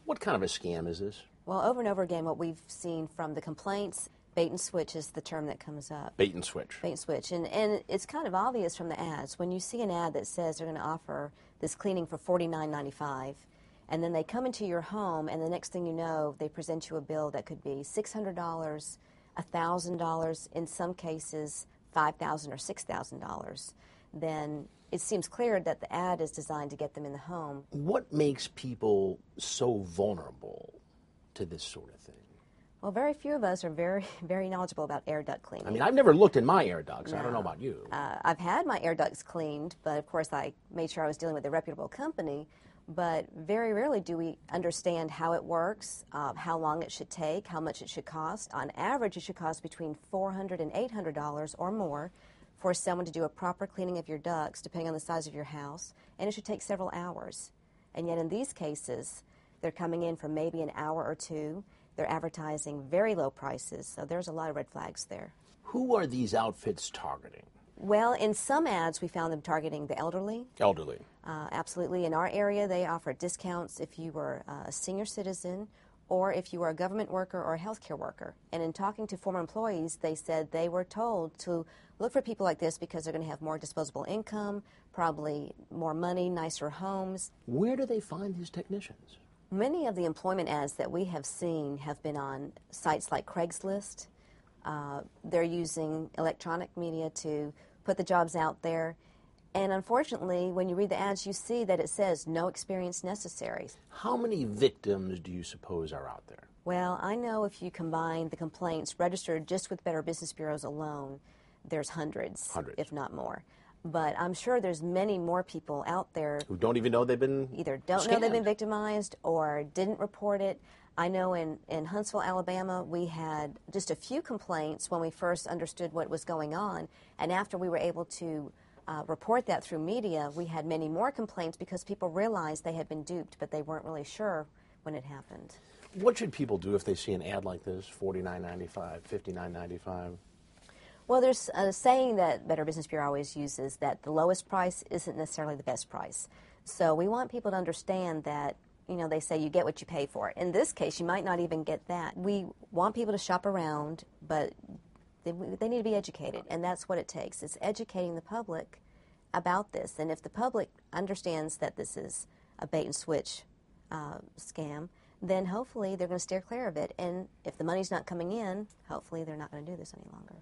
What kind of a scam is this? Well, over and over again, what we've seen from the complaints, bait and switch is the term that comes up. Bait and switch. Bait and switch. And it's kind of obvious from the ads. When you see an ad that says they're going to offer this cleaning for $49.95, and then they come into your home, and the next thing you know, they present you a bill that could be $600, $1,000, in some cases $5,000 or $6,000, then it seems clear that the ad is designed to get them in the home. What makes people so vulnerable to this sort of thing? Well, very few of us are very, very knowledgeable about air duct cleaning. I mean, I've never looked in my air ducts. No. I don't know about you. I've had my air ducts cleaned, but of course I made sure I was dealing with a reputable company. But very rarely do we understand how it works, how long it should take, how much it should cost. On average, it should cost between $400 and $800 or more for someone to do a proper cleaning of your ducts, depending on the size of your house, and it should take several hours. And yet in these cases, they're coming in for maybe an hour or two. They're advertising very low prices, so there's a lot of red flags there. Who are these outfits targeting? Well, in some ads, we found them targeting the elderly. Elderly. Absolutely. In our area, they offer discounts if you were a senior citizen or if you were a government worker or a healthcare worker. And in talking to former employees, they said they were told to look for people like this because they're going to have more disposable income, probably more money, nicer homes. Where do they find these technicians? Many of the employment ads that we have seen have been on sites like Craigslist. They're using electronic media to put the jobs out there. And unfortunately, when you read the ads, you see that it says no experience necessary. How many victims do you suppose are out there? Well, I know if you combine the complaints registered just with Better Business Bureaus alone, there's hundreds, if not more. But I'm sure there's many more people out there who don't even know they've been either don't scammed. know they've been victimized or didn't report it. I know in Huntsville, Alabama, we had just a few complaints when we first understood what was going on. And after we were able to report that through media, we had many more complaints because people realized they had been duped, but they weren't really sure when it happened. What should people do if they see an ad like this, $49.95, $59.95? Well, there's a saying that Better Business Bureau always uses, that the lowest price isn't necessarily the best price. So we want people to understand that, you know, they say you get what you pay for. In this case, you might not even get that. We want people to shop around, but they need to be educated, and that's what it takes. It's educating the public about this. And if the public understands that this is a bait-and-switch scam, then hopefully they're going to steer clear of it. And if the money's not coming in, hopefully they're not going to do this any longer.